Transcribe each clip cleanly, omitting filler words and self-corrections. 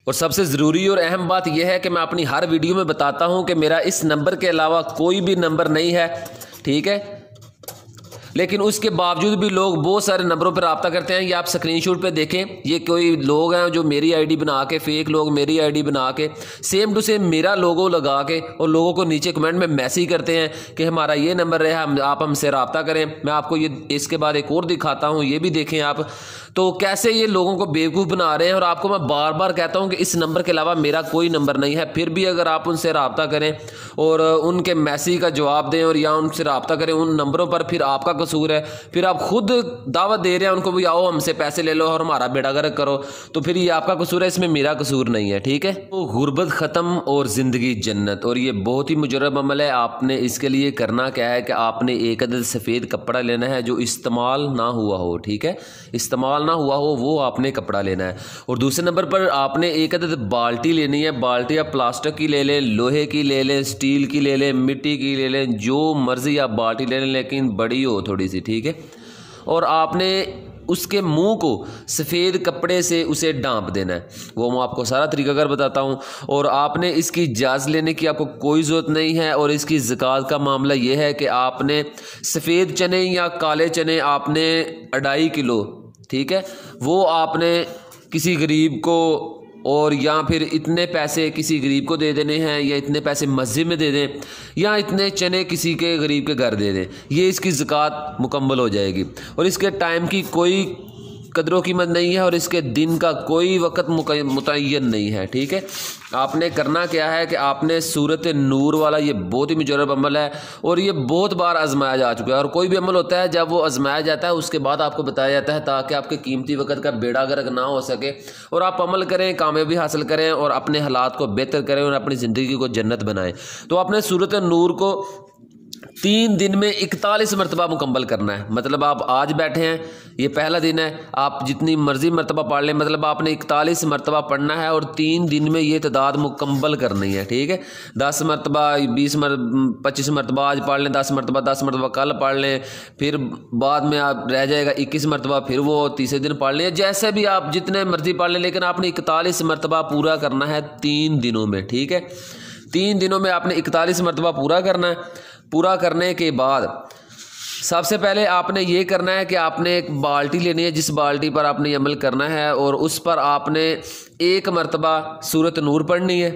और सबसे ज़रूरी और अहम बात यह है कि मैं अपनी हर वीडियो में बताता हूं कि मेरा इस नंबर के अलावा कोई भी नंबर नहीं है, ठीक है। लेकिन उसके बावजूद भी लोग बहुत सारे नंबरों पर रब्ता करते हैं। ये आप स्क्रीनशॉट पे देखें, ये कोई लोग हैं जो मेरी आईडी बना के, फेक लोग मेरी आईडी बना के सेम टू सेम मेरा लोगो लगा के और लोगों को नीचे कमेंट में मैसेज करते हैं कि हमारा ये नंबर है, आप हमसे रब्ता करें। मैं आपको ये इसके बाद एक और दिखाता हूँ, ये भी देखें आप। तो कैसे ये लोगों को बेवकूफ़ बना रहे हैं। और आपको मैं बार बार कहता हूँ कि इस नंबर के अलावा मेरा कोई नंबर नहीं है, फिर भी अगर आप उनसे रब्ता करें और उनके मैसेज का जवाब दें और या उनसे रब्ता करें उन नंबरों पर, फिर आपका कसूर है। फिर आप खुद दावत दे रहे हैं उनको भी, आओ हमसे पैसे ले लो और हमारा बेड़ा गर्क करो, तो फिर ये आपका कसूर है, इसमें मेरा कसूर नहीं है, ठीक है। तो गुर्बत ख़त्म और ज़िंदगी जन्नत, और ये बहुत ही मुजरब अमल है। आपने इसके लिए करना क्या है कि आपने एक अदद सफ़ेद कपड़ा लेना है जो इस्तेमाल ना हुआ हो, ठीक है, इस्तेमाल ना हुआ हो वो आपने कपड़ा लेना है। और दूसरे नंबर पर आपने एक अदद बाल्टी लेनी है। बाल्टी आप प्लास्टिक की ले लें, लोहे की ले लें, स्टील की ले लें, मिट्टी की ले लें, जो मर्जी आप बाल्टी ले लें, लेकिन बड़ी हो थोड़ी सी, ठीक है। और आपने उसके मुंह को सफ़ेद कपड़े से उसे ढांप देना है, वो मैं आपको सारा तरीकाकार बताता हूँ। और आपने इसकी इजाज़त लेने की आपको कोई ज़रूरत नहीं है। और इसकी ज़कात का मामला ये है कि आपने सफ़ेद चने या काले चने आपने 2.5 किलो, ठीक है, वो आपने किसी गरीब को, और या फिर इतने पैसे किसी गरीब को दे देने हैं, या इतने पैसे मस्जिद में दे दें, या इतने चने किसी के गरीब के घर दे दें, ये इसकी ज़कात मुकम्मल हो जाएगी। और इसके टाइम की कोई कदरों कीमत नहीं है और इसके दिन का कोई वक़्त मुतय्यन नहीं है, ठीक है। आपने करना क्या है कि आपने सूरत नूर वाला, ये बहुत ही मुजरब अमल है और ये बहुत बार आजमाया जा चुका है। और कोई भी अमल होता है जब वो आजमाया जाता है उसके बाद आपको बताया जाता है ताकि आपके कीमती वक़्त का बेड़ा गर्क ना हो सके और आप अमल करें, कामयाबी हासिल करें और अपने हालात को बेहतर करें और अपनी ज़िंदगी को जन्नत बनाएं। तो आपने सूरत नूर को 3 दिन में 41 मरतबा मुकम्मल करना है। मतलब आप आज बैठे हैं, ये पहला दिन है, आप जितनी मर्जी मरतबा पढ़ लें, मतलब आपने 41 मरतबा पढ़ना है और 3 दिन में ये तादाद मुकम्मल करनी है, ठीक है। 10 मरतबा, 25 मरतबा आज पढ़ लें, 10 मरतबा कल पढ़ लें, फिर बाद में आप रह जाएगा 21 मरतबा, फिर वो तीसरे दिन पढ़ लें, जैसे भी आप जितने मर्जी पढ़ लें, लेकिन आपने 41 मरतबा पूरा करना है 3 दिनों में, ठीक है। 3 दिनों में आपने 41 मरतबा पूरा करना है। पूरा करने के बाद सबसे पहले आपने ये करना है कि आपने एक बाल्टी लेनी है, जिस बाल्टी पर आपने ये अमल करना है, और उस पर आपने 1 मरतबा सूरत नूर पढ़नी है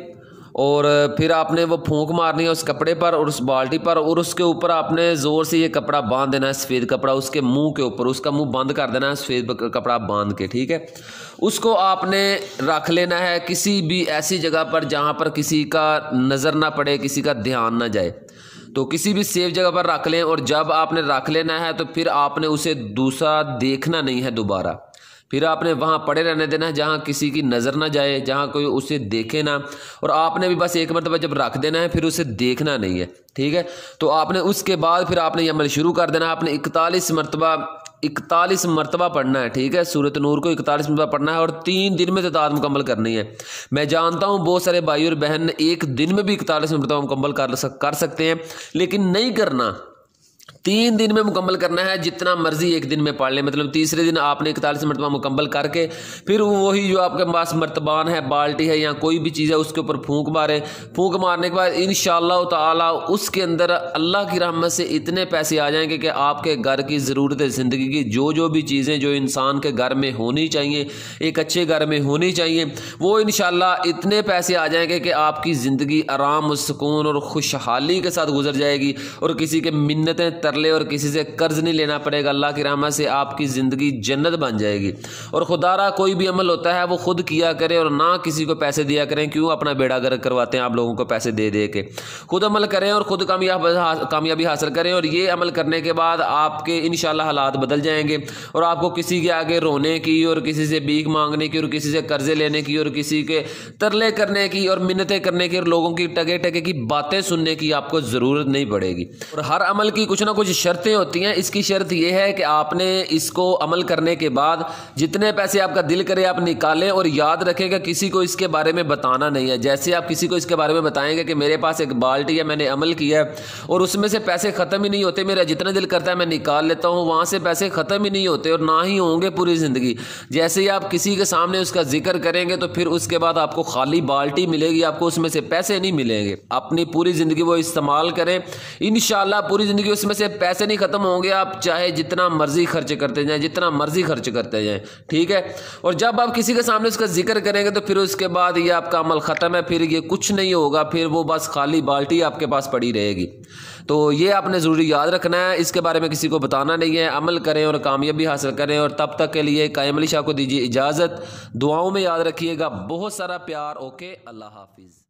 और फिर आपने वो फूंक मारनी है उस कपड़े पर और उस बाल्टी पर, और उसके ऊपर आपने ज़ोर से ये कपड़ा बांध देना है, सफ़ेद कपड़ा उसके मुंह के ऊपर, उसका मुंह बंद कर देना है सफ़ेद कपड़ा बांध के, ठीक है। उसको आपने रख लेना है किसी भी ऐसी जगह पर जहाँ पर किसी का नज़र ना पड़े, किसी का ध्यान ना जाए, तो किसी भी सेफ जगह पर रख लें। और जब आपने रख लेना है तो फिर आपने उसे दूसरा देखना नहीं है दोबारा, फिर आपने वहाँ पड़े रहने देना है जहाँ किसी की नज़र ना जाए, जहाँ कोई उसे देखे ना। और आपने भी बस 1 मरतबा जब रख देना है फिर उसे देखना नहीं है, ठीक है। तो आपने उसके बाद फिर आपने ये अमल शुरू कर देना है। आपने 41 मरतबा पढ़ना है, ठीक है। सूरत नूर को 41 मरतबा पढ़ना है और 3 दिन में तादाद मुकम्मल करनी है। मैं जानता हूँ बहुत सारे भाई और बहन एक दिन में भी 41 मरतबा मुकम्मल कर सकते हैं, लेकिन नहीं करना। 3 दिन में मुकम्मल करना है, जितना मर्जी एक दिन में पढ़ लें। मतलब तीसरे दिन आपने 41 मरतबा मुकम्मल करके फिर वही जो आपके पास मर्तबान है, बाल्टी है या कोई भी चीज़ है, उसके ऊपर फूंक मारें। फूंक मारने के बाद इंशाअल्लाह ताला उसके अंदर अल्लाह की रहमत से इतने पैसे आ जाएंगे कि आपके घर की ज़रूरत ज़िंदगी की जो भी चीज़ें जो इंसान के घर में होनी चाहिए, एक अच्छे घर में होनी चाहिए, वो इंशाअल्लाह इतने पैसे आ जाएंगे कि आपकी ज़िंदगी आराम, सुकून और खुशहाली के साथ गुजर जाएगी और किसी के मिन्नतें तरले और किसी से कर्ज नहीं लेना पड़ेगा। अल्लाह की रहमत से आपकी ज़िंदगी जन्नत बन जाएगी। और खुदारा कोई भी अमल होता है वो खुद किया करें और ना किसी को पैसे दिया करें। क्यों अपना बेड़ा गर्क करवाते हैं आप लोगों को पैसे दे दे के। खुद अमल करें और खुद कामयाबी हासिल करें। और ये अमल करने के बाद आपके इंशाअल्लाह हालात बदल जाएंगे और आपको किसी के आगे रोने की और किसी से भीख मांगने की और किसी से कर्जे लेने की और किसी के तरले करने की और मिन्नतें करने की और लोगों की टगे टगे की बातें सुनने की आपको ज़रूरत नहीं पड़ेगी। और हर अमल की कुछ ना कुछ शर्तें होती हैं। इसकी शर्त यह है कि आपने इसको अमल करने के बाद जितने पैसे आपका दिल करे आप निकालें, और याद रखें कि किसी को इसके बारे में बताना नहीं है। जैसे आप किसी को इसके बारे में बताएंगे कि मेरे पास एक बाल्टी है, मैंने अमल किया है और उसमें से पैसे ख़त्म ही नहीं होते, मेरा जितना दिल करता है मैं निकाल लेता हूँ, वहाँ से पैसे ख़त्म ही नहीं होते और ना ही होंगे पूरी ज़िंदगी। जैसे ही आप किसी के सामने उसका जिक्र करेंगे तो फिर उसके बाद आपको खाली बाल्टी मिलेगी, आपको उसमें से पैसे नहीं मिलेंगे। अपनी पूरी ज़िंदगी वो इस्तेमाल करें, इंशाल्लाह पूरी ज़िंदगी उसमें से पैसे नहीं ख़त्म होंगे। आप चाहे जितना मर्जी खर्च करते जाएं, जितना मर्जी खर्च करते जाएं, ठीक है। और जब आप किसी के सामने उसका जिक्र करेंगे तो फिर उसके बाद ये आपका अमल ख़त्म है, फिर ये कुछ नहीं होगा, फिर वो बस खाली बाल्टी आपके पास पड़ी रहेगी। तो ये आपने ज़रूरी याद रखना है, इसके बारे में किसी को बताना नहीं है। अमल करें और कामयाबी हासिल करें। और तब तक के लिए कायम अली शाह को दीजिए इजाज़त। दुआओं में याद रखिएगा। बहुत सारा प्यार। ओके, अल्लाह हाफिज़।